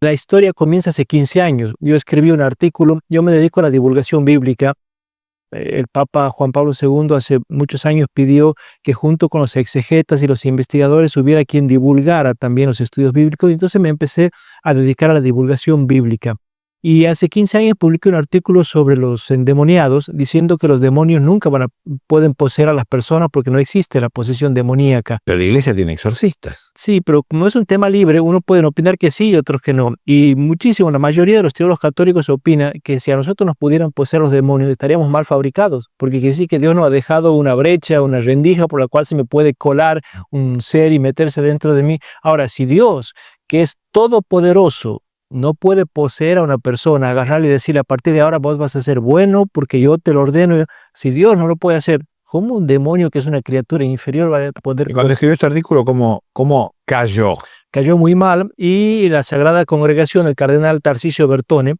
La historia comienza hace 15 años. Yo escribí un artículo, yo me dedico a la divulgación bíblica. El Papa Juan Pablo II hace muchos años pidió que junto con los exegetas y los investigadores hubiera quien divulgara también los estudios bíblicos, y entonces me empecé a dedicar a la divulgación bíblica. Y hace 15 años publiqué un artículo sobre los endemoniados, diciendo que los demonios nunca pueden poseer a las personas porque no existe la posesión demoníaca. Pero la iglesia tiene exorcistas. Sí, pero como es un tema libre, uno puede opinar que sí y otros que no. Y la mayoría de los teólogos católicos opina que si a nosotros nos pudieran poseer los demonios, estaríamos mal fabricados, porque quiere decir que Dios nos ha dejado una brecha, una rendija por la cual se me puede colar un ser y meterse dentro de mí. Ahora, si Dios, que es todopoderoso, no puede poseer a una persona, agarrarle y decirle a partir de ahora vos vas a ser bueno porque yo te lo ordeno. Si Dios no lo puede hacer, ¿cómo un demonio que es una criatura inferior va a poder? Y cuando escribió este artículo, ¿cómo cayó? Cayó muy mal, y la Sagrada Congregación, el cardenal Tarcisio Bertone,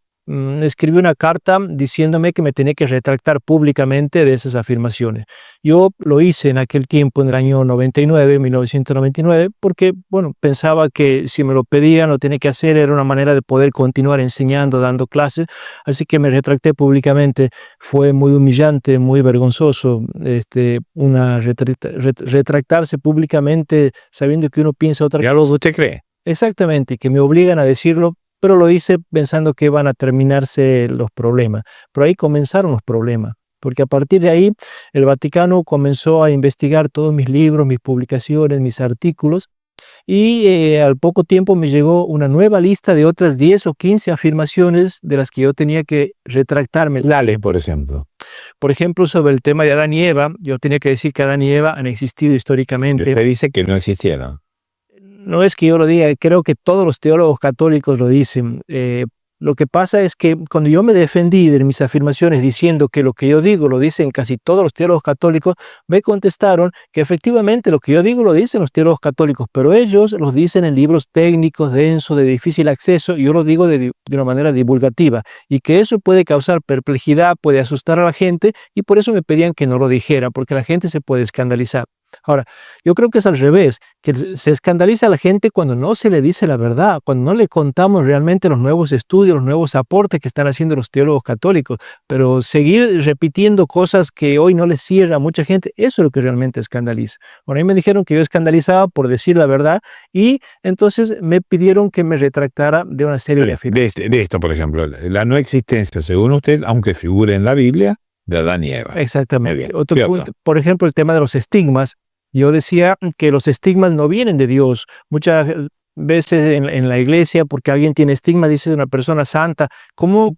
escribió una carta diciéndome que me tenía que retractar públicamente de esas afirmaciones. Yo lo hice en aquel tiempo, en el año 1999, porque, pensaba que si me lo pedían, lo tenía que hacer, era una manera de poder continuar enseñando, dando clases, así que me retracté públicamente. Fue muy humillante, muy vergonzoso, retractarse públicamente sabiendo que uno piensa otra cosa. ¿Ya lo que usted cree? Exactamente, que me obligan a decirlo. Pero lo hice pensando que iban a terminarse los problemas. Pero ahí comenzaron los problemas, porque a partir de ahí el Vaticano comenzó a investigar todos mis libros, mis publicaciones, mis artículos, y al poco tiempo me llegó una nueva lista de otras 10 o 15 afirmaciones de las que yo tenía que retractarme. Dale, por ejemplo. Por ejemplo, sobre el tema de Adán y Eva, yo tenía que decir que Adán y Eva han existido históricamente. Usted dice que no existieron. No es que yo lo diga, creo que todos los teólogos católicos lo dicen. Lo que pasa es que cuando yo me defendí de mis afirmaciones diciendo que lo que yo digo lo dicen casi todos los teólogos católicos, me contestaron que efectivamente lo que yo digo lo dicen los teólogos católicos, pero ellos los dicen en libros técnicos, densos, de difícil acceso, y yo lo digo de una manera divulgativa, y que eso puede causar perplejidad, puede asustar a la gente, y por eso me pedían que no lo dijera, porque la gente se puede escandalizar. Ahora, yo creo que es al revés, que se escandaliza a la gente cuando no se le dice la verdad, cuando no le contamos realmente los nuevos estudios, los nuevos aportes que están haciendo los teólogos católicos. Pero seguir repitiendo cosas que hoy no les cierra a mucha gente, eso es lo que realmente escandaliza. Bueno, a mí me dijeron que yo escandalizaba por decir la verdad, y entonces me pidieron que me retractara de una serie de afirmaciones. De esto, por ejemplo, la no existencia, según usted, aunque figure en la Biblia, de Adán y Eva. Exactamente. Otro punto, por ejemplo, el tema de los estigmas. Yo decía que los estigmas no vienen de Dios. Muchas veces en la iglesia, porque alguien tiene estigma, dice de una persona santa. ¿Cómo?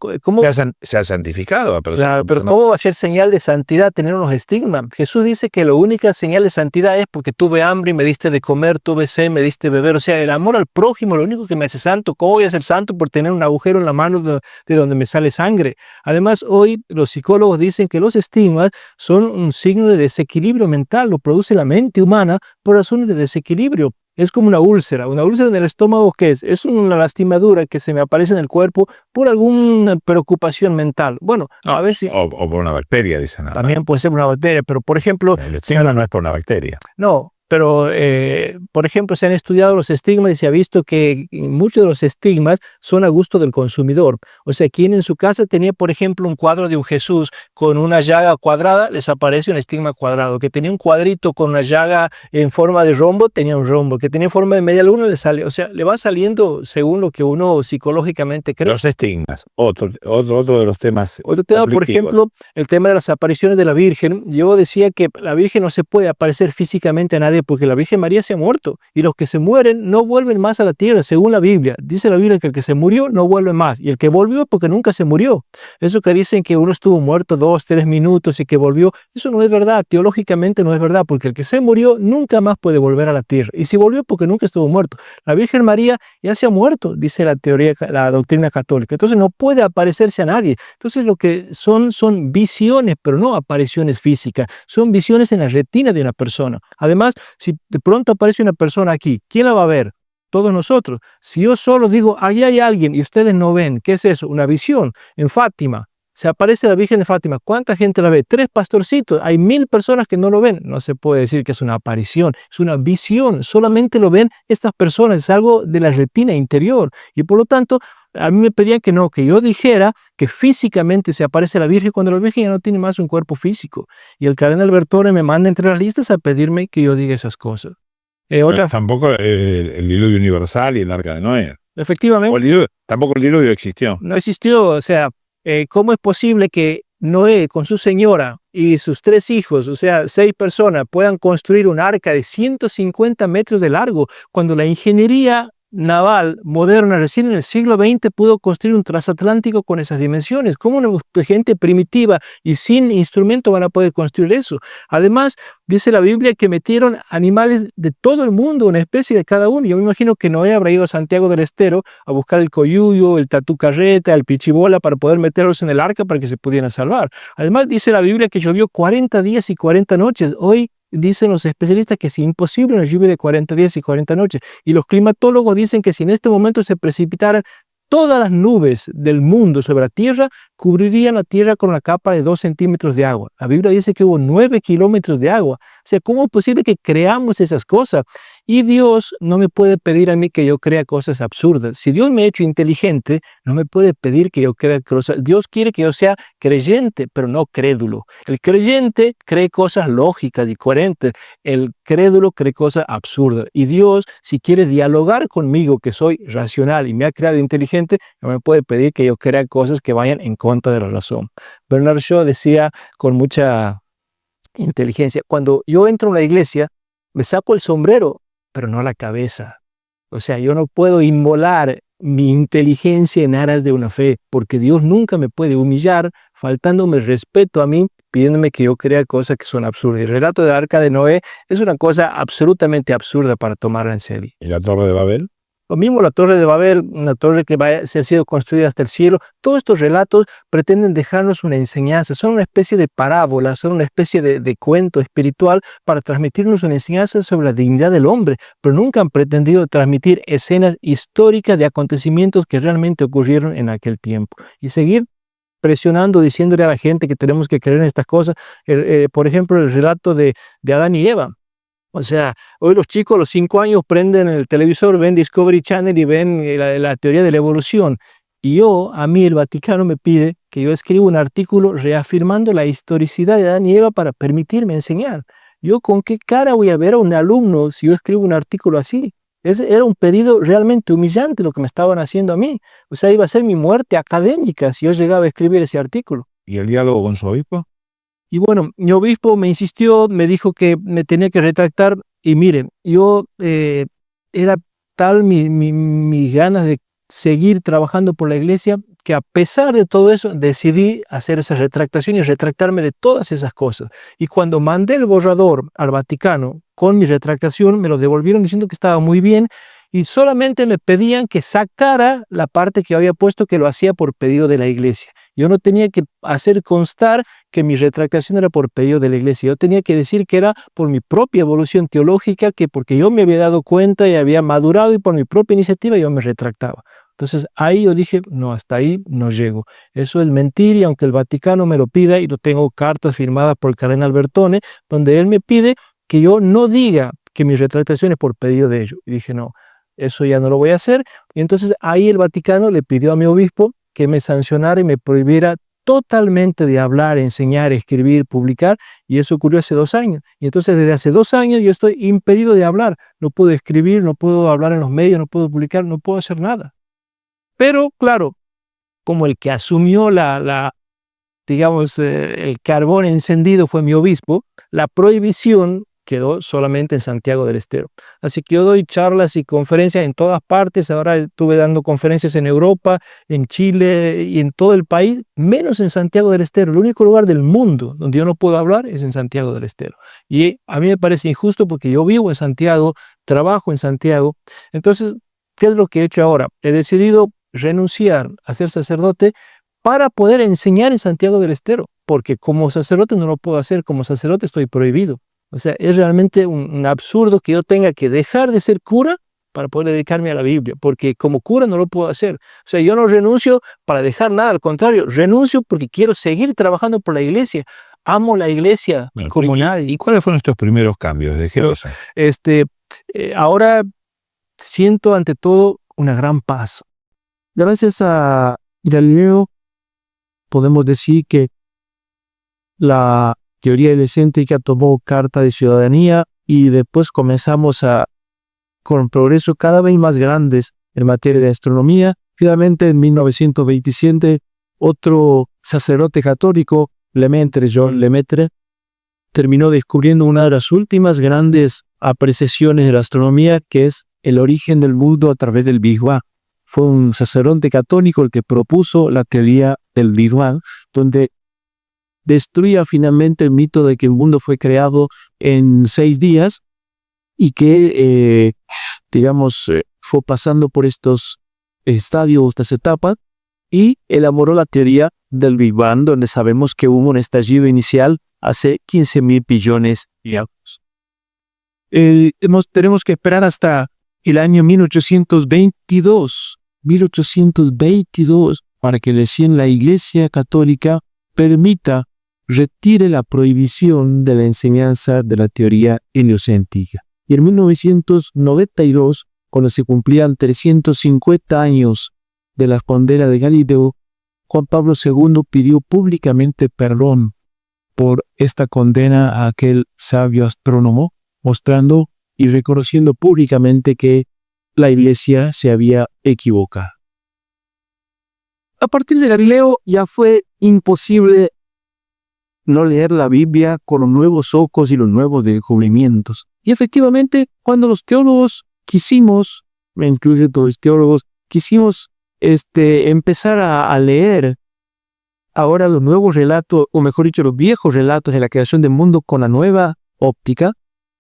Se ha santificado a personas. Claro, pero ¿cómo va a ser señal de santidad tener unos estigmas? Jesús dice que la única señal de santidad es porque tuve hambre y me diste de comer, tuve sed, me diste de beber. O sea, el amor al prójimo es lo único que me hace santo. ¿Cómo voy a ser santo por tener un agujero en la mano de donde me sale sangre? Además, hoy los psicólogos dicen que los estigmas son un signo de desequilibrio mental, lo produce la mente humana por razones de desequilibrio. Es como una úlcera en el estómago. ¿Qué es? Es una lastimadura que se me aparece en el cuerpo por alguna preocupación mental. Bueno, a ver si... O por una bacteria, dicen. También puede ser una bacteria, pero por ejemplo... El estigma no es por una bacteria. No, pero por ejemplo se han estudiado los estigmas y se ha visto que muchos de los estigmas son a gusto del consumidor. O sea, quien en su casa tenía, por ejemplo, un cuadro de un Jesús con una llaga cuadrada, les aparece un estigma cuadrado. Que tenía un cuadrito con una llaga en forma de rombo, tenía un rombo. Que tenía forma de media luna, le sale. O sea, le va saliendo según lo que uno psicológicamente cree. Los estigmas, otro de los temas. Otro tema, por ejemplo, el tema de las apariciones de la Virgen. Yo decía que la Virgen no se puede aparecer físicamente a nadie porque la Virgen María se ha muerto, y los que se mueren no vuelven más a la tierra, según la Biblia. Dice la Biblia que el que se murió no vuelve más, y el que volvió porque nunca se murió. Eso que dicen que uno estuvo muerto 2, 3 minutos y que volvió, eso no es verdad, teológicamente no es verdad, porque el que se murió nunca más puede volver a la tierra, y si volvió porque nunca estuvo muerto. La Virgen María ya se ha muerto, dice la doctrina católica, entonces no puede aparecerse a nadie. Entonces lo que son visiones, pero no apariciones físicas, son visiones en la retina de una persona. Además, si de pronto aparece una persona aquí, ¿quién la va a ver? Todos nosotros. Si yo solo digo, ahí hay alguien y ustedes no ven, ¿qué es eso? Una visión. En Fátima Se aparece la Virgen de Fátima. ¿Cuánta gente la ve? 3 pastorcitos. Hay 1000 personas que no lo ven. No se puede decir que es una aparición, es una visión. Solamente lo ven estas personas. Es algo de la retina interior. Y por lo tanto, a mí me pedían que no, que yo dijera que físicamente se aparece la Virgen cuando la Virgen ya no tiene más un cuerpo físico. Y el cardenal Bertone me manda entre las listas a pedirme que yo diga esas cosas. Tampoco el diluvio universal y el arca de Noé. Efectivamente. Tampoco el diluvio existió. No existió, o sea, ¿cómo es posible que Noé con su señora y sus 3 hijos, o sea, 6 personas, puedan construir un arca de 150 metros de largo cuando la ingeniería naval moderna recién en el siglo XX pudo construir un transatlántico con esas dimensiones? ¿Cómo una gente primitiva y sin instrumento van a poder construir eso? Además, dice la Biblia que metieron animales de todo el mundo, una especie de cada uno. Yo me imagino que Noé habrá ido a Santiago del Estero a buscar el coyuyo, el tatucarreta, el pichibola para poder meterlos en el arca para que se pudieran salvar. Además, dice la Biblia que llovió 40 días y 40 noches. Hoy dicen los especialistas que es imposible una lluvia de 40 días y 40 noches. Y los climatólogos dicen que si en este momento se precipitaran todas las nubes del mundo sobre la Tierra, cubrirían la Tierra con una capa de 2 centímetros de agua. La Biblia dice que hubo 9 kilómetros de agua. O sea, ¿cómo es posible que creamos esas cosas? Y Dios no me puede pedir a mí que yo crea cosas absurdas. Si Dios me ha hecho inteligente, no me puede pedir que yo crea cosas. Dios quiere que yo sea creyente, pero no crédulo. El creyente cree cosas lógicas y coherentes. El crédulo cree cosas absurdas. Y Dios, si quiere dialogar conmigo, que soy racional y me ha creado inteligente, no me puede pedir que yo crea cosas que vayan en contra de la razón. Bernard Shaw decía con mucha inteligencia, cuando yo entro a una iglesia, me saco el sombrero, pero no la cabeza. O sea, yo no puedo inmolar mi inteligencia en aras de una fe, porque Dios nunca me puede humillar, faltándome el respeto a mí, pidiéndome que yo crea cosas que son absurdas. El relato del arca de Noé es una cosa absolutamente absurda para tomarla en serio. ¿Y la Torre de Babel? Lo mismo la Torre de Babel, una torre que se ha sido construida hasta el cielo. Todos estos relatos pretenden dejarnos una enseñanza, son una especie de parábola, son una especie de cuento espiritual para transmitirnos una enseñanza sobre la dignidad del hombre, pero nunca han pretendido transmitir escenas históricas de acontecimientos que realmente ocurrieron en aquel tiempo. Y seguir presionando, diciéndole a la gente que tenemos que creer en estas cosas. Por ejemplo, el relato de Adán y Eva. O sea, hoy los chicos a los 5 años prenden el televisor, ven Discovery Channel y ven la teoría de la evolución. Y a mí el Vaticano me pide que yo escriba un artículo reafirmando la historicidad de Adán y Eva para permitirme enseñar. ¿Yo con qué cara voy a ver a un alumno si yo escribo un artículo así? Ese era un pedido realmente humillante lo que me estaban haciendo a mí. O sea, iba a ser mi muerte académica si yo llegaba a escribir ese artículo. ¿Y el diálogo con su obispo? Y bueno, mi obispo me insistió, me dijo que me tenía que retractar. Y miren, yo era tal mis ganas de seguir trabajando por la iglesia que a pesar de todo eso decidí hacer esa retractación y retractarme de todas esas cosas. Y cuando mandé el borrador al Vaticano con mi retractación, me lo devolvieron diciendo que estaba muy bien y solamente me pedían que sacara la parte que había puesto que lo hacía por pedido de la iglesia. Yo no tenía que hacer constar que mi retractación era por pedido de la iglesia. Yo tenía que decir que era por mi propia evolución teológica, que porque yo me había dado cuenta y había madurado y por mi propia iniciativa yo me retractaba. Entonces ahí yo dije, no, hasta ahí no llego. Eso es mentir y aunque el Vaticano me lo pida, y lo tengo cartas firmadas por el cardenal Bertone, donde él me pide que yo no diga que mi retractación es por pedido de ellos. Y dije, no, eso ya no lo voy a hacer. Y entonces ahí el Vaticano le pidió a mi obispo que me sancionara y me prohibiera totalmente de hablar, enseñar, escribir, publicar, y eso ocurrió hace 2 años. Y entonces desde hace 2 años yo estoy impedido de hablar. No puedo escribir, no puedo hablar en los medios, no puedo publicar, no puedo hacer nada. Pero claro, como el que asumió digamos, el carbón encendido fue mi obispo, la prohibición quedó solamente en Santiago del Estero. Así que yo doy charlas y conferencias en todas partes. Ahora estuve dando conferencias en Europa, en Chile y en todo el país, menos en Santiago del Estero. El único lugar del mundo donde yo no puedo hablar es en Santiago del Estero. Y a mí me parece injusto porque yo vivo en Santiago, trabajo en Santiago. Entonces, ¿qué es lo que he hecho ahora? He decidido renunciar a ser sacerdote para poder enseñar en Santiago del Estero, porque como sacerdote no lo puedo hacer, como sacerdote estoy prohibido. O sea, es realmente un absurdo que yo tenga que dejar de ser cura para poder dedicarme a la Biblia, porque como cura no lo puedo hacer. O sea, yo no renuncio para dejar nada, al contrario, renuncio porque quiero seguir trabajando por la iglesia. Amo la iglesia Bueno, como ¿y nadie. cuáles fueron estos primeros cambios de Jesús? Ahora siento ante todo una gran paz. Gracias a Galileo podemos decir que la teoría heliocéntrica tomó carta de ciudadanía y después comenzamos con progresos cada vez más grandes en materia de astronomía. Finalmente, en 1927, otro sacerdote católico, John Lemaitre, terminó descubriendo una de las últimas grandes apreciaciones de la astronomía, que es el origen del mundo a través del Big Bang. Fue un sacerdote católico el que propuso la teoría del Big Bang, donde destruía finalmente el mito de que el mundo fue creado en 6 días y que, fue pasando por estos estadios, estas etapas, y elaboró la teoría del Big Bang, donde sabemos que hubo un estallido inicial hace 15.000 billones de años. Tenemos que esperar hasta el año 1822 para que recién la Iglesia Católica retire la prohibición de la enseñanza de la teoría heliocéntrica. Y en 1992, cuando se cumplían 350 años de la condena de Galileo, Juan Pablo II pidió públicamente perdón por esta condena a aquel sabio astrónomo, mostrando y reconociendo públicamente que la Iglesia se había equivocado. A partir de Galileo ya fue imposible no leer la Biblia con los nuevos ojos y los nuevos descubrimientos. Y efectivamente, cuando los teólogos quisimos, me incluye todos los teólogos, quisimos empezar a leer ahora los nuevos relatos, o mejor dicho, los viejos relatos de la creación del mundo con la nueva óptica,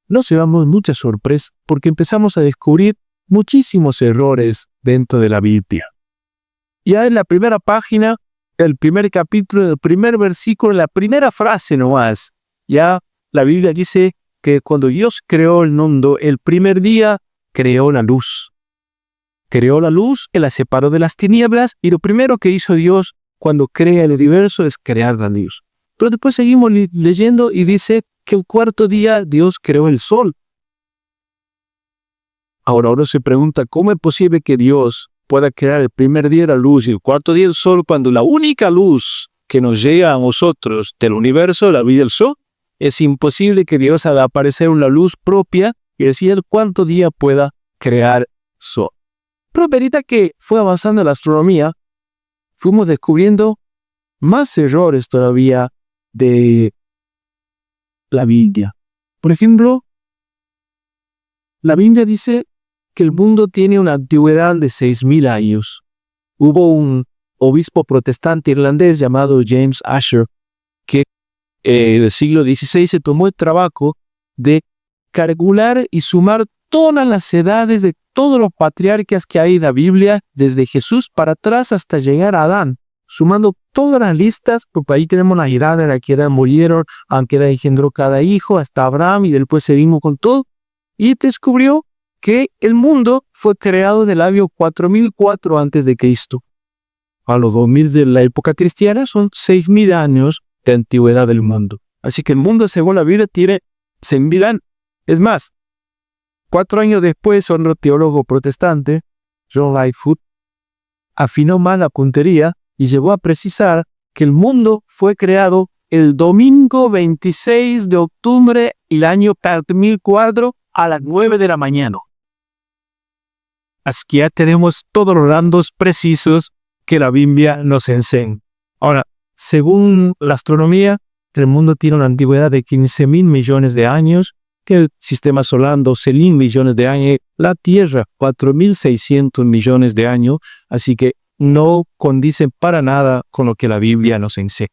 nos llevamos mucha sorpresa porque empezamos a descubrir muchísimos errores dentro de la Biblia. Ya en la primera página, el primer capítulo, el primer versículo, la primera frase nomás, ya la Biblia dice que cuando Dios creó el mundo, el primer día creó la luz. Creó la luz, Él la separó de las tinieblas, y lo primero que hizo Dios cuando crea el universo es crear la luz. Pero después seguimos leyendo y dice que el cuarto día Dios creó el sol. Ahora uno se pregunta, ¿cómo es posible que Dios pueda crear el primer día la luz y el cuarto día el sol cuando la única luz que nos llega a nosotros del universo, la luz del sol? Es imposible que Dios haga aparecer una luz propia y decir el cuarto día pueda crear sol. Pero a medida que fue avanzando la astronomía, fuimos descubriendo más errores todavía de la Biblia. Por ejemplo, la Biblia dice que el mundo tiene una antigüedad de 6.000 años. Hubo un obispo protestante irlandés llamado James Asher que en el siglo XVI se tomó el trabajo de calcular y sumar todas las edades de todos los patriarcas que hay en la Biblia, desde Jesús para atrás hasta llegar a Adán, sumando todas las listas, porque ahí tenemos las edades en las que Adán murieron, aunque Adán engendró cada hijo, hasta Abraham, y después seguimos con todo, y descubrió que el mundo fue creado en el año 4004 antes de Cristo. A los 2000 de la época cristiana son 6.000 años de antigüedad del mundo. Así que el mundo, según la Biblia, tiene 6.000 años. Es más, 4 años después, otro teólogo protestante, John Lightfoot, afinó más la puntería y llegó a precisar que el mundo fue creado el domingo 26 de octubre del año 4004 a las 9 de la mañana. Así que ya tenemos todos los datos precisos que la Biblia nos enseña. Ahora, según la astronomía, el mundo tiene una antigüedad de 15.000 millones de años, que el sistema solar 12.000 millones de años, la Tierra 4.600 millones de años, así que no condicen para nada con lo que la Biblia nos enseña.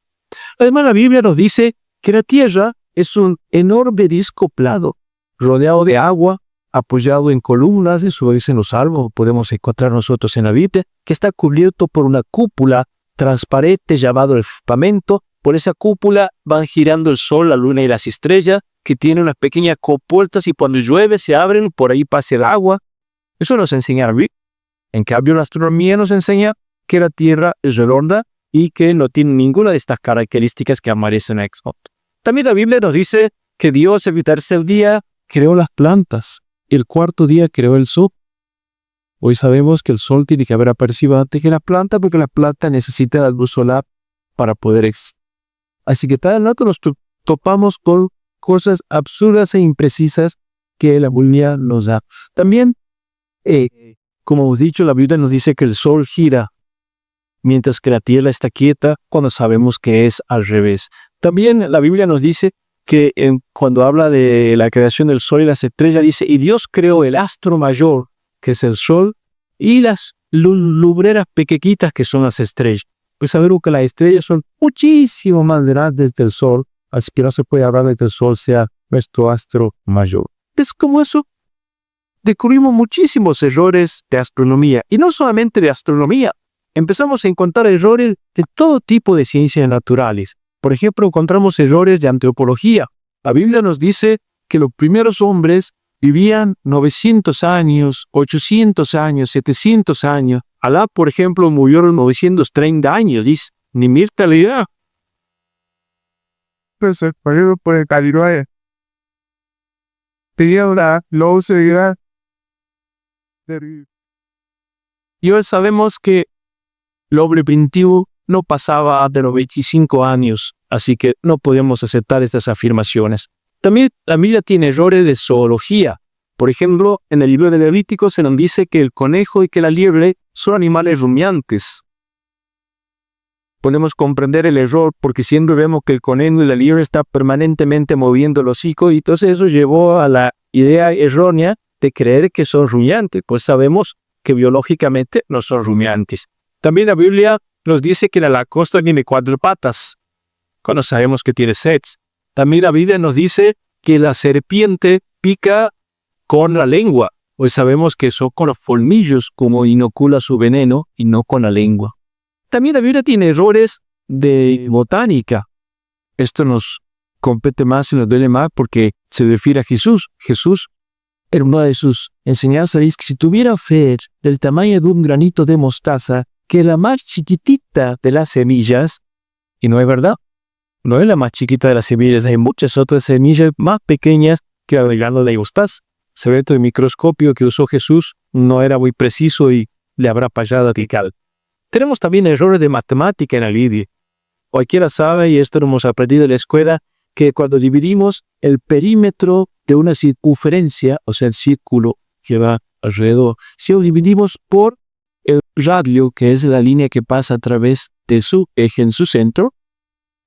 Además, la Biblia nos dice que la Tierra es un enorme disco plano, rodeado de agua, apoyado en columnas, eso es en los Salmos, podemos encontrar nosotros en la Biblia, que está cubierto por una cúpula transparente llamado el firmamento. Por esa cúpula van girando el sol, la luna y las estrellas, que tienen unas pequeñas compuertas y cuando llueve se abren, por ahí pasa el agua. Eso nos enseña la Biblia. En cambio, la astronomía nos enseña que la Tierra es redonda y que no tiene ninguna de estas características que aparecen en Éxodo. También la Biblia nos dice que Dios el tercer día creó las plantas, el cuarto día creó el sol. Hoy sabemos que el sol tiene que haber aparecido antes que la planta porque la planta necesita la luz solar para poder existir. Así que cada rato nos topamos con cosas absurdas e imprecisas que la Biblia nos da. También, como hemos dicho, la Biblia nos dice que el sol gira mientras que la tierra está quieta, cuando sabemos que es al revés. También la Biblia nos dice que cuando habla de la creación del sol y las estrellas, dice, y Dios creó el astro mayor, que es el sol, y las lumbreras pequeñitas, que son las estrellas. Pues sabemos que las estrellas son muchísimo más grandes del sol, así que no se puede hablar de que el sol sea nuestro astro mayor. Es como eso. Descubrimos muchísimos errores de astronomía, y no solamente de astronomía. Empezamos a encontrar errores de todo tipo de ciencias naturales. Por ejemplo, encontramos errores de antropología. La Biblia nos dice que los primeros hombres vivían 900 años, 800 años, 700 años. Alá, por ejemplo, murió a los 930 años, dice. Ni mortalidad. Pues el periodo por el Caliroe. Tenía una longevidad terrible. Y hoy sabemos que el hombre primitivo no pasaba de los 25 años, así que no podemos aceptar estas afirmaciones. También la Biblia tiene errores de zoología. Por ejemplo, en el libro de Levítico se nos dice que el conejo y que la liebre son animales rumiantes. Podemos comprender el error porque siempre vemos que el conejo y la liebre están permanentemente moviendo el hocico y entonces eso llevó a la idea errónea de creer que son rumiantes, pues sabemos que biológicamente no son rumiantes. También la Biblia nos dice que la langosta tiene 4 patas, cuando sabemos que tiene 6. También la Biblia nos dice que la serpiente pica con la lengua, pues sabemos que son con los colmillos como inocula su veneno y no con la lengua. También la Biblia tiene errores de botánica. Esto nos compete más y nos duele más porque se refiere a Jesús. Jesús, en una de sus enseñanzas, dice que si tuviera fe del tamaño de un granito de mostaza, que la más chiquitita de las semillas, y no es verdad, no es la más chiquita de las semillas, hay muchas otras semillas más pequeñas que el grano de mostaza. Se ve que el microscopio que usó Jesús no era muy preciso y le habrá fallado al cal. Tenemos también errores de matemática en la Biblia. Cualquiera sabe, y esto lo hemos aprendido en la escuela, que cuando dividimos el perímetro de una circunferencia, o sea, el círculo que va alrededor, si lo dividimos por el radio, que es la línea que pasa a través de su eje en su centro,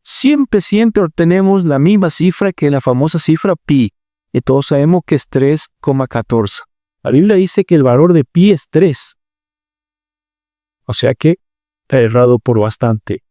siempre obtenemos la misma cifra que la famosa cifra pi. Y todos sabemos que es 3,14. La Biblia dice que el valor de pi es 3. O sea que ha errado por bastante.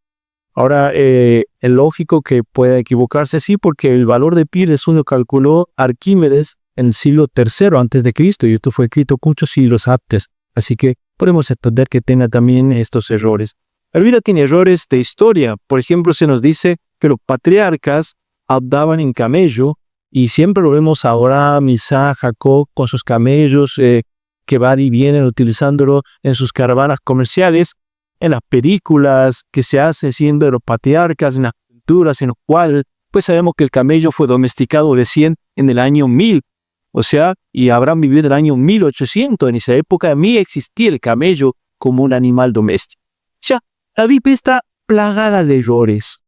Ahora, es lógico que pueda equivocarse, sí, porque el valor de pi es uno que calculó Arquímedes en el siglo III a.C. y esto fue escrito muchos siglos antes. Así que podemos entender que tenga también estos errores. La Biblia tiene errores de historia. Por ejemplo, se nos dice que los patriarcas andaban en camello y siempre lo vemos a Abraham, Isaac, Jacob con sus camellos que van y vienen utilizándolo en sus caravanas comerciales, en las películas que se hacen siendo de los patriarcas, en las pinturas en las cuales pues sabemos que el camello fue domesticado recién en el año 1000. O sea, y Abraham vivió en el año 1800. En esa época ni existía el camello como un animal doméstico. O sea, la Biblia está plagada de errores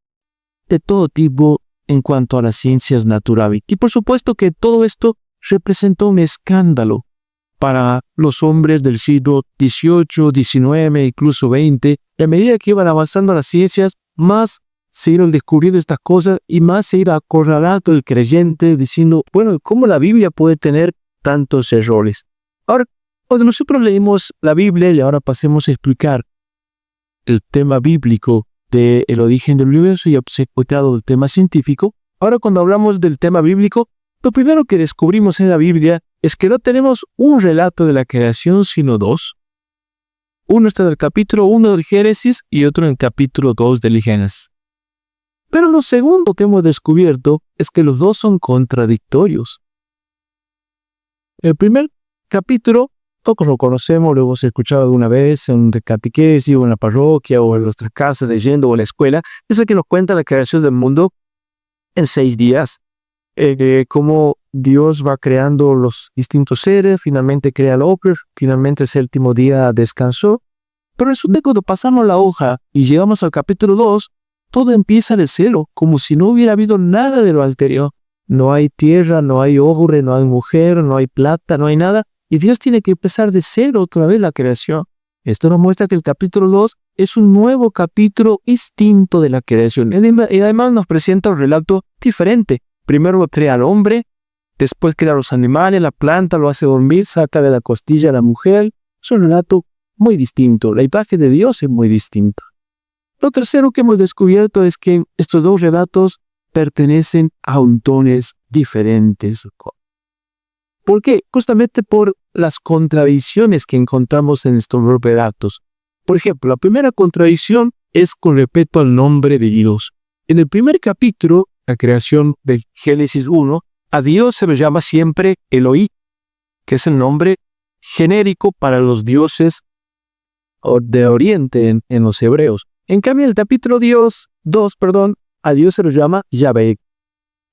de todo tipo en cuanto a las ciencias naturales. Y por supuesto que todo esto representó un escándalo para los hombres del siglo XVIII, XIX, incluso XX. Y a medida que iban avanzando las ciencias, más se iban descubriendo estas cosas y más se iba acorralando el creyente diciendo, bueno, ¿cómo la Biblia puede tener tantos errores? Ahora, cuando nosotros leemos la Biblia, y ahora pasemos a explicar el tema bíblico del origen del universo y explicado el tema científico, ahora cuando hablamos del tema bíblico, lo primero que descubrimos en la Biblia es que no tenemos un relato de la creación, sino 2. Uno está en el capítulo 1 del Génesis y otro en el capítulo 2 del Génesis. Pero lo segundo que hemos descubierto es que los dos son contradictorios. El primer capítulo Todos lo conocemos, lo hemos escuchado alguna vez en un catequesis o en la parroquia o en nuestras casas leyendo o en la escuela. Es el que nos cuenta la creación del mundo en 6 días. Cómo Dios va creando los distintos seres, finalmente crea el hombre, finalmente el séptimo día descansó. Pero resulta que cuando pasamos la hoja y llegamos al capítulo 2, todo empieza de cero, como si no hubiera habido nada de lo anterior. No hay tierra, no hay hombre, no hay mujer, no hay plata, no hay nada. Y Dios tiene que empezar de cero otra vez la creación. Esto nos muestra que el capítulo 2 es un nuevo capítulo distinto de la creación. Y además nos presenta un relato diferente. Primero lo crea al hombre, después crea a los animales, la planta, lo hace dormir, saca de la costilla a la mujer. Es un relato muy distinto. La imagen de Dios es muy distinta. Lo tercero que hemos descubierto es que estos dos relatos pertenecen a autores diferentes. ¿Por qué? Justamente por las contradicciones que encontramos en estos dos relatos. Por ejemplo, la primera contradicción es con respecto al nombre de Dios. En el primer capítulo, la creación de Génesis 1, a Dios se le llama siempre Elohim, que es el nombre genérico para los dioses de Oriente en los hebreos. En cambio, en el capítulo 2, a Dios se lo llama Yahvé.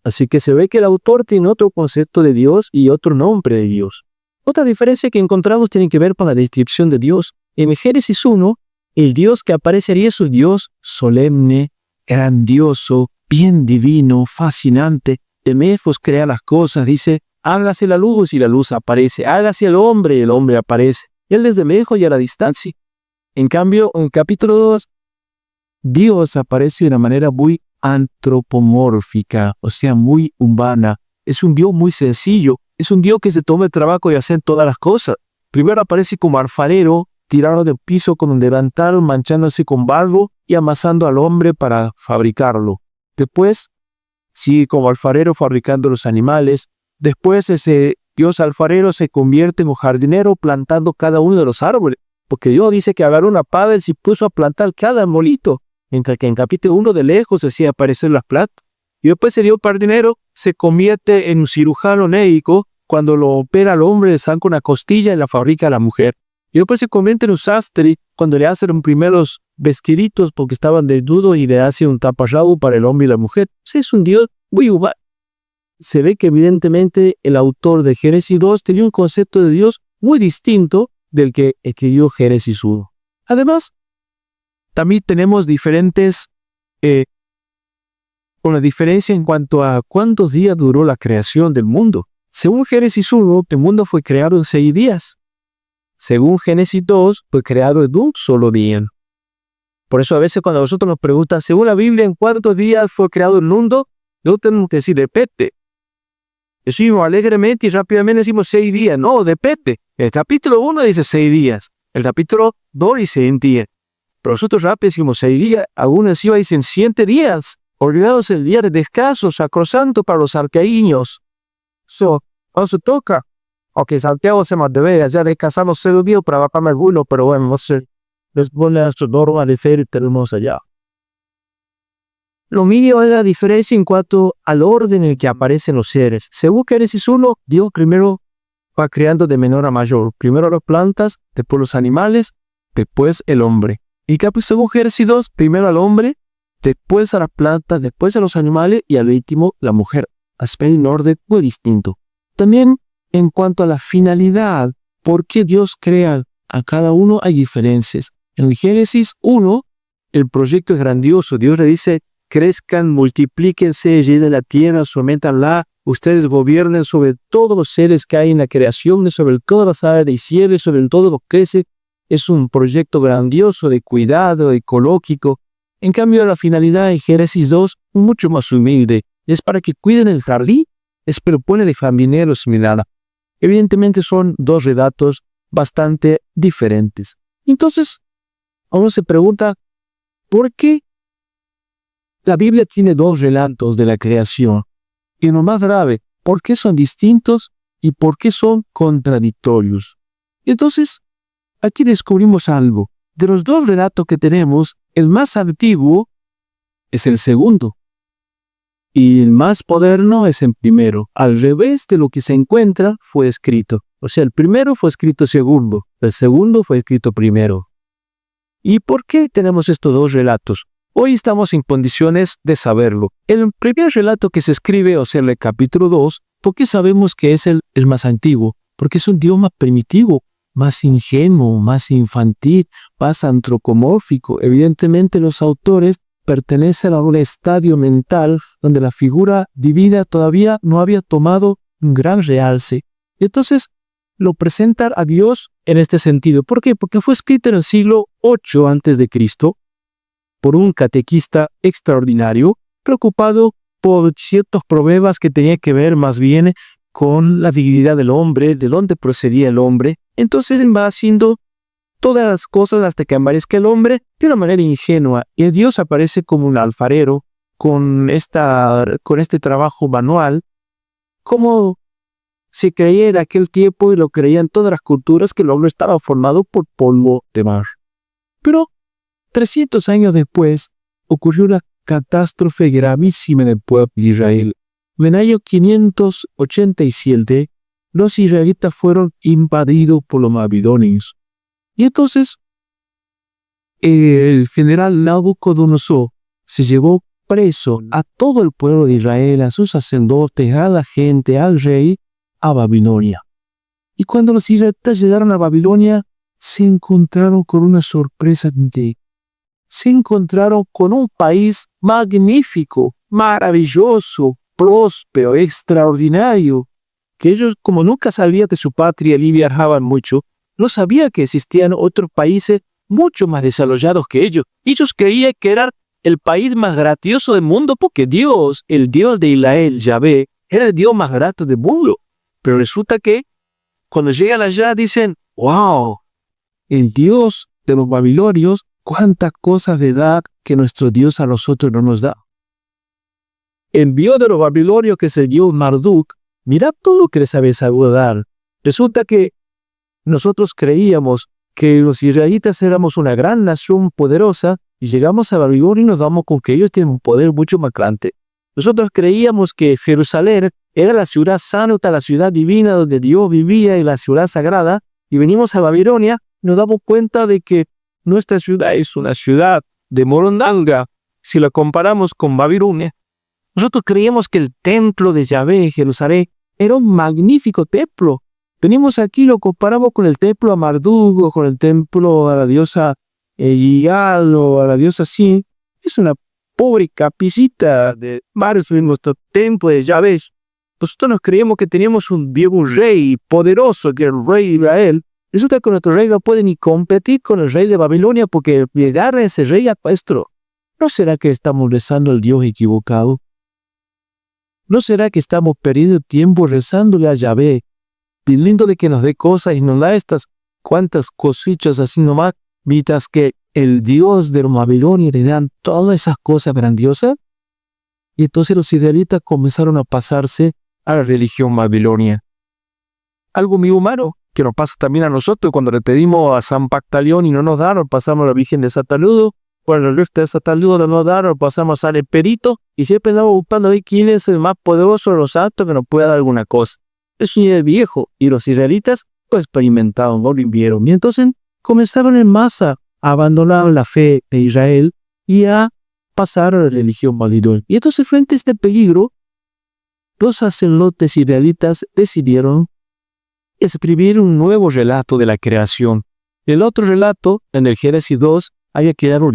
Así que se ve que el autor tiene otro concepto de Dios y otro nombre de Dios. Otra diferencia que encontramos tiene que ver con la descripción de Dios. En Génesis 1, el Dios que aparece ahí es un Dios solemne, grandioso, bien divino, fascinante. De lejos crea las cosas, dice, hágase la luz y la luz aparece, hágase el hombre y el hombre aparece. Y él desde lejos y a la distancia. En cambio, en el capítulo 2, Dios aparece de una manera muy antropomórfica, o sea, muy humana. Es un Dios muy sencillo, es un Dios que se toma el trabajo de hacer todas las cosas. Primero aparece como alfarero, tirado del piso con un delantal, manchándose con barro y amasando al hombre para fabricarlo. Después, sigue como alfarero fabricando los animales. Después ese Dios alfarero se convierte en un jardinero plantando cada uno de los árboles. Porque Dios dice que agarró una pala y se puso a plantar cada arbolito. Mientras que en capítulo 1 de lejos hacía aparecer las plantas. Y después ese Dios jardinero se convierte en un cirujano médico cuando lo opera al hombre, le saca una costilla y la fabrica a la mujer. Y después se convierte en un sastre cuando le hacen los primeros vestiditos porque estaban desnudos y le hace un taparrabo para el hombre y la mujer. Sí, es un Dios muy humano. Se ve que evidentemente el autor de Génesis 2 tenía un concepto de Dios muy distinto del que escribió Génesis 1. Además, también tenemos una diferencia en cuanto a cuántos días duró la creación del mundo. Según Génesis 1, el mundo fue creado en 6 días. Según Génesis 2, fue creado en un solo día. Por eso a veces cuando nosotros nos preguntan, según la Biblia, ¿en cuántos días fue creado el mundo? No tenemos que decir, depende. Decimos alegremente y rápidamente decimos 6 días. No, depende. El capítulo 1 dice 6 días. El capítulo 2 dice 20 días. Pero nosotros rápido decimos 6 días. Algunos encima dicen 7 días. Olvidados el día de descanso, sacrosanto para los arqueíños. No se toca. Ok, Santiago se más debe, ya descansamos 6 días para bajarme el vuelo, pero bueno, no sé. Les pone a su norma de fe y tenemos allá. Lo mío es la diferencia en cuanto al orden en el que aparecen los seres. Según Génesis 1, Dios primero va creando de menor a mayor. Primero las plantas, después los animales, después el hombre. Y según Génesis 2, primero al hombre, después a las plantas, después a los animales y al último la mujer. Así en un orden muy distinto. También en cuanto a la finalidad, ¿por qué Dios crea a cada uno? Hay diferencias. En Génesis 1, el proyecto es grandioso. Dios le dice, crezcan, multiplíquense, llenen la tierra, sométanla, ustedes gobiernen sobre todos los seres que hay en la creación, sobre todas las aves del cielo, sobre todo lo que crece. Es un proyecto grandioso de cuidado ecológico. En cambio, la finalidad de Génesis 2 mucho más humilde. Es para que cuiden el jardín, es propone de jardineros mirada. Evidentemente son dos relatos bastante diferentes. Entonces, uno se pregunta, ¿por qué la Biblia tiene dos relatos de la creación? Y lo más grave, ¿por qué son distintos y por qué son contradictorios? Entonces, aquí descubrimos algo. De los dos relatos que tenemos, el más antiguo es el segundo. y el más moderno es el primero. Al revés de lo que se encuentra, fue escrito. O sea, el primero fue escrito segundo, el segundo fue escrito primero. ¿Y por qué tenemos estos dos relatos? Hoy estamos en condiciones de saberlo. El primer relato que se escribe, o sea, el capítulo 2, ¿por qué sabemos que es el más antiguo? Porque es un Dios más primitivo, más ingenuo, más infantil, más antropomórfico. Evidentemente los autores pertenecen a un estadio mental donde la figura divina todavía no había tomado un gran realce. Y entonces lo presentan a Dios en este sentido. ¿Por qué? Porque fue escrito en el siglo VIII a.C. por un catequista extraordinario, preocupado por ciertos problemas que tenían que ver más bien con la dignidad del hombre, de dónde procedía el hombre. Entonces va haciendo todas las cosas hasta que aparezca el hombre de una manera ingenua. Y Dios aparece como un alfarero con este trabajo manual, como se creía en aquel tiempo y lo creían todas las culturas, que el hombre estaba formado por polvo de mar. Pero 300 años después ocurrió una catástrofe gravísima en el pueblo de Israel. En el año 587, los israelitas fueron invadidos por los babilonios. Y entonces, el general Nabucodonosor se llevó preso a todo el pueblo de Israel, a sus sacerdotes, a la gente, al rey, a Babilonia. Y cuando los israelitas llegaron a Babilonia, se encontraron con una sorpresa. Se encontraron con un país magnífico, maravilloso, próspero, extraordinario, que ellos, como nunca sabían de su patria y viajaban mucho, no sabían que existían otros países mucho más desarrollados que ellos. Ellos creían que era el país más grandioso del mundo porque Dios, el Dios de Israel, Yahvé, era el Dios más grato del mundo. Pero resulta que cuando llegan allá dicen, wow, el Dios de los babilonios, cuántas cosas de da que nuestro Dios a nosotros no nos da. Envió de los babilonios que se dio Marduk, mirad todo lo que les había sabido dar. Resulta que nosotros creíamos que los israelitas éramos una gran nación poderosa y llegamos a Babilonia y nos damos con que ellos tienen un poder mucho más grande. Nosotros creíamos que Jerusalén era la ciudad santa, la ciudad divina donde Dios vivía y la ciudad sagrada, y venimos a Babilonia y nos damos cuenta de que nuestra ciudad es una ciudad de morondanga si la comparamos con Babilonia. Nosotros creíamos que el templo de Yahvé en Jerusalén era un magnífico templo. Venimos aquí y lo comparamos con el templo a Marduk o con el templo a la diosa Ial o a la diosa Sin. Es una pobre capicita de varios en nuestro templo de Yahvé. Nosotros nos creíamos que teníamos un rey poderoso, que era el rey de Israel. Resulta que nuestro rey no puede ni competir con el rey de Babilonia porque llegar a ese rey a nuestro. ¿No será que estamos rezando al Dios equivocado? ¿No será que estamos perdiendo tiempo rezándole a Yahvé, pidiéndole que nos dé cosas y nos da estas cuantas cositas así nomás, mientras que el Dios de los babilonios le dan todas esas cosas grandiosas? Y entonces los israelitas comenzaron a pasarse a la religión babilonia. Algo muy humano que nos pasa también a nosotros cuando le pedimos a San Pactaleón y no nos dan, nos pasamos a la Virgen de Sataludo, cuando el resto de Sataludo no nos dan, nos pasamos a San Perito, y siempre andamos buscando ahí quién es el más poderoso de los santos que nos pueda dar alguna cosa. Eso ya es viejo, y los israelitas lo experimentaron, no lo vivieron. Y entonces comenzaron en masa a abandonar la fe de Israel y a pasar a la religión babilonia. Y entonces frente a este peligro, los sacerdotes israelitas decidieron escribir un nuevo relato de la creación. El otro relato, en el Génesis 2, había quedado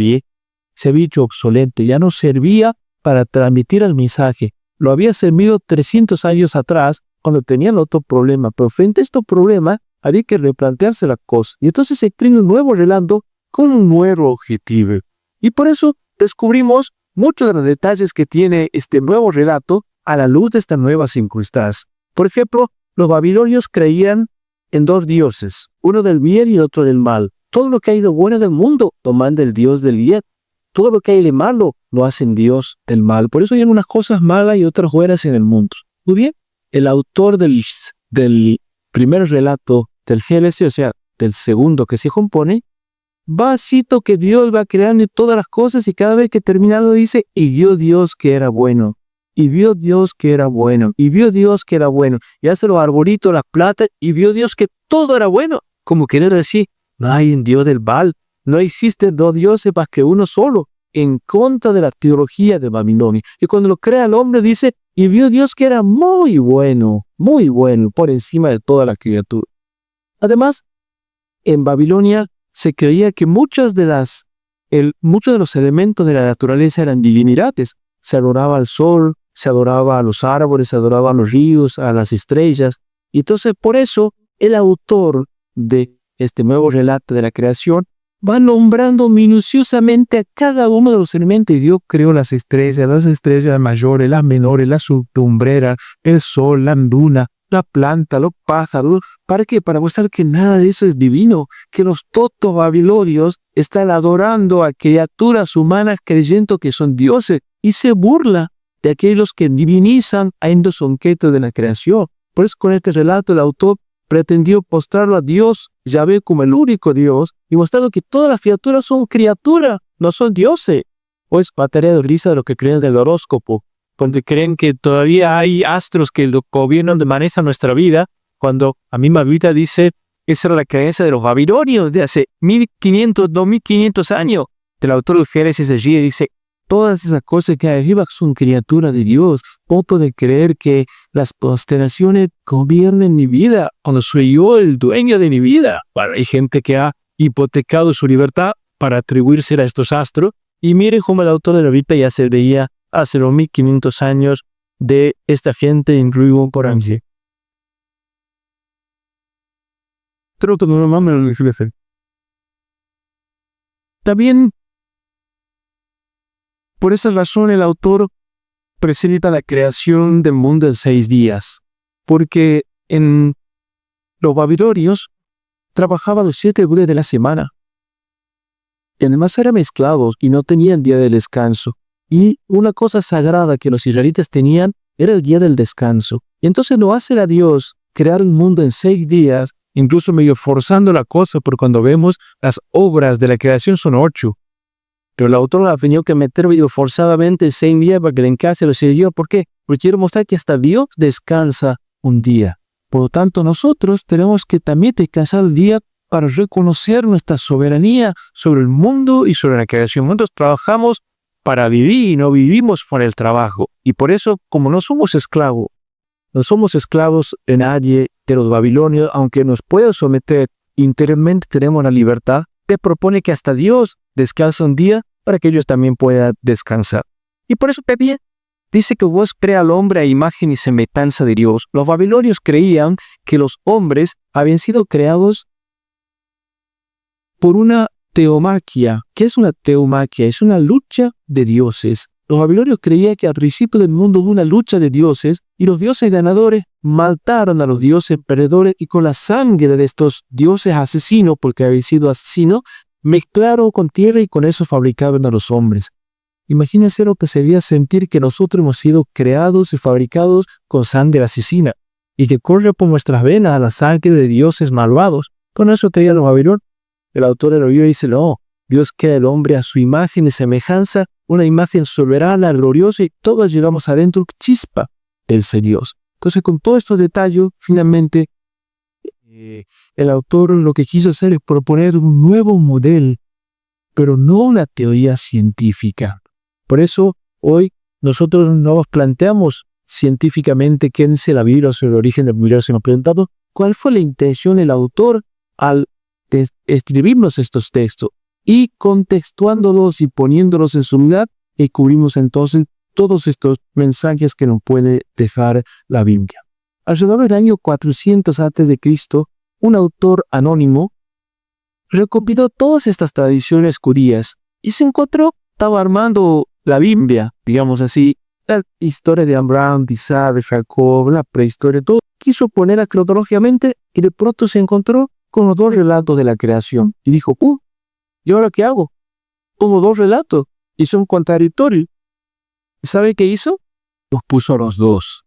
se había hecho obsoleto, ya no servía para transmitir el mensaje. Lo había servido 300 años atrás, cuando tenían otro problema, pero frente a este problema había que replantearse la cosa. Y entonces se escribe un nuevo relato con un nuevo objetivo. Y por eso descubrimos muchos de los detalles que tiene este nuevo relato a la luz de estas nuevas circunstancias. Por ejemplo, los babilonios creían en dos dioses, uno del bien y otro del mal. Todo lo que hay de bueno del mundo lo manda el Dios del bien. Todo lo que hay de malo lo hacen Dios del mal. Por eso hay unas cosas malas y otras buenas en el mundo. Muy bien, el autor del primer relato del Génesis, o sea, del segundo que se compone, va cito que Dios va creando todas las cosas y cada vez que terminado dice, y vio Dios que era bueno. y vio Dios que era bueno, y vio Dios que era bueno, y hace los arbolitos, las plantas, y vio Dios que todo era bueno, como querer decir, no hay un Dios del Baal, no existen dos dioses más que uno solo, en contra de la teología de Babilonia. Y cuando lo crea el hombre dice, y vio Dios que era muy bueno, por encima de toda la criatura. Además, en Babilonia se creía que muchos de los elementos de la naturaleza eran divinidades. Se adoraba al sol, se adoraba a los árboles, se adoraba a los ríos, a las estrellas. Y entonces, por eso, el autor de este nuevo relato de la creación va nombrando minuciosamente a cada uno de los elementos. Y Dios creó las estrellas mayores, las menores, la lumbrera, el sol, la luna, la planta, los pájaros. ¿Para qué? Para mostrar que nada de eso es divino, que los totos babilonios están adorando a criaturas humanas creyendo que son dioses, y se burla de aquellos que divinizan a los objetos de la creación. Por eso con este relato el autor pretendió postrarlo a Dios, Yahvé, como el único Dios, y mostrando que todas las criaturas son criaturas, no son dioses. O es materia de risa de lo que creen del horóscopo, cuando creen que todavía hay astros que gobiernan de manejan nuestra vida, cuando a mí misma Biblia dice, esa era la creencia de los babilonios de hace 1500, 2500 años. El autor de Génesis allí dice, todas esas cosas que hay arriba son criaturas de Dios. Poco de creer que las constelaciones gobiernen mi vida, cuando soy yo el dueño de mi vida. Bueno, hay gente que ha hipotecado su libertad para atribuirse a estos astros, y miren cómo el autor de la Biblia ya se veía hace 1500 años de esta gente en ruido por allí. También, por esa razón, el autor presenta la creación del mundo en 6 días, porque en los babilonios trabajaban los 7 días de la semana. Y además eran esclavos y no tenían día de descanso. Y una cosa sagrada que los israelitas tenían era el día del descanso. Y entonces lo hace a Dios crear un mundo en 6 días, incluso medio forzando la cosa, porque cuando vemos las obras de la creación son 8. Pero el autor ha tenido que meter medio forzadamente 6 días para que le encaje los 6 días. ¿Por qué? Porque quiero mostrar que hasta Dios descansa un día. Por lo tanto, nosotros tenemos que también descansar el día para reconocer nuestra soberanía sobre el mundo y sobre la creación. Nosotros trabajamos para vivir y no vivimos por el trabajo. Y por eso, como no somos esclavos de nadie, de los babilonios, aunque nos pueda someter, interiormente tenemos la libertad, te propone que hasta Dios descansa un día para que ellos también puedan descansar. Y por eso también dice que Dios crea al hombre a imagen y semejanza de Dios. Los babilonios creían que los hombres habían sido creados por una teomaquia. ¿Qué es una teomaquia? Es una lucha de dioses. Los babilonios creían que al principio del mundo hubo una lucha de dioses y los dioses ganadores mataron a los dioses perdedores, y con la sangre de estos dioses asesinos, porque habían sido asesinos, mezclaron con tierra y con eso fabricaban a los hombres. Imagínense lo que sería sentir que nosotros hemos sido creados y fabricados con sangre asesina y que corre por nuestras venas la sangre de dioses malvados. Con eso creían los babilonios. El autor de la Biblia dice, no, Dios crea al hombre a su imagen y semejanza, una imagen soberana, gloriosa, y todos llevamos adentro chispa del ser Dios. Entonces, con todos estos detalles, finalmente, el autor lo que quiso hacer es proponer un nuevo modelo, pero no una teoría científica. Por eso, hoy nosotros nos planteamos científicamente qué dice la Biblia sobre el origen del universo, y nos preguntamos cuál fue la intención del autor al escribirnos estos textos, y contextuándolos y poniéndolos en su lugar, descubrimos entonces todos estos mensajes que nos puede dejar la Biblia. Alrededor del año 400 a.C., un autor anónimo recopiló todas estas tradiciones judías y se encontró, estaba armando la Biblia, digamos así, la historia de Abraham, de Isaac, de Jacob, la prehistoria, todo. Quiso ponerla cronológicamente y de pronto se encontró con los 2 relatos de la creación. Y dijo, ¿y ahora qué hago? Pongo 2 relatos y son contradictorios. ¿Sabe qué hizo? Los puso a los 2.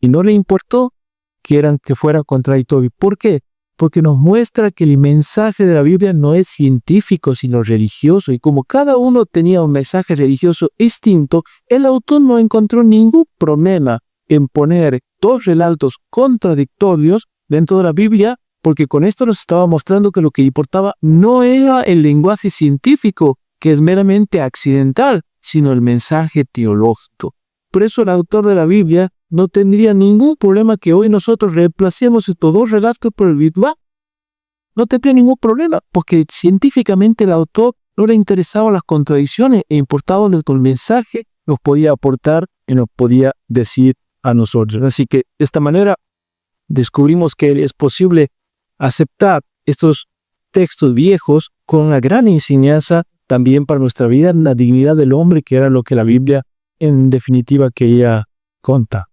Y no le importó que fueran contradictorios. ¿Por qué? porque nos muestra que el mensaje de la Biblia no es científico, sino religioso. Y como cada uno tenía un mensaje religioso distinto, el autor no encontró ningún problema en poner dos relatos contradictorios dentro de la Biblia, porque con esto nos estaba mostrando que lo que importaba no era el lenguaje científico, que es meramente accidental, sino el mensaje teológico. Por eso el autor de la Biblia no tendría ningún problema que hoy nosotros reemplacemos estos dos relatos por el Big Bang. No tendría ningún problema, porque científicamente el autor no le interesaban las contradicciones e importaba lo que el mensaje nos podía aportar y nos podía decir a nosotros. Así que de esta manera descubrimos que es posible aceptar estos textos viejos con una gran enseñanza también para nuestra vida, la dignidad del hombre, que era lo que la Biblia en definitiva quería contar.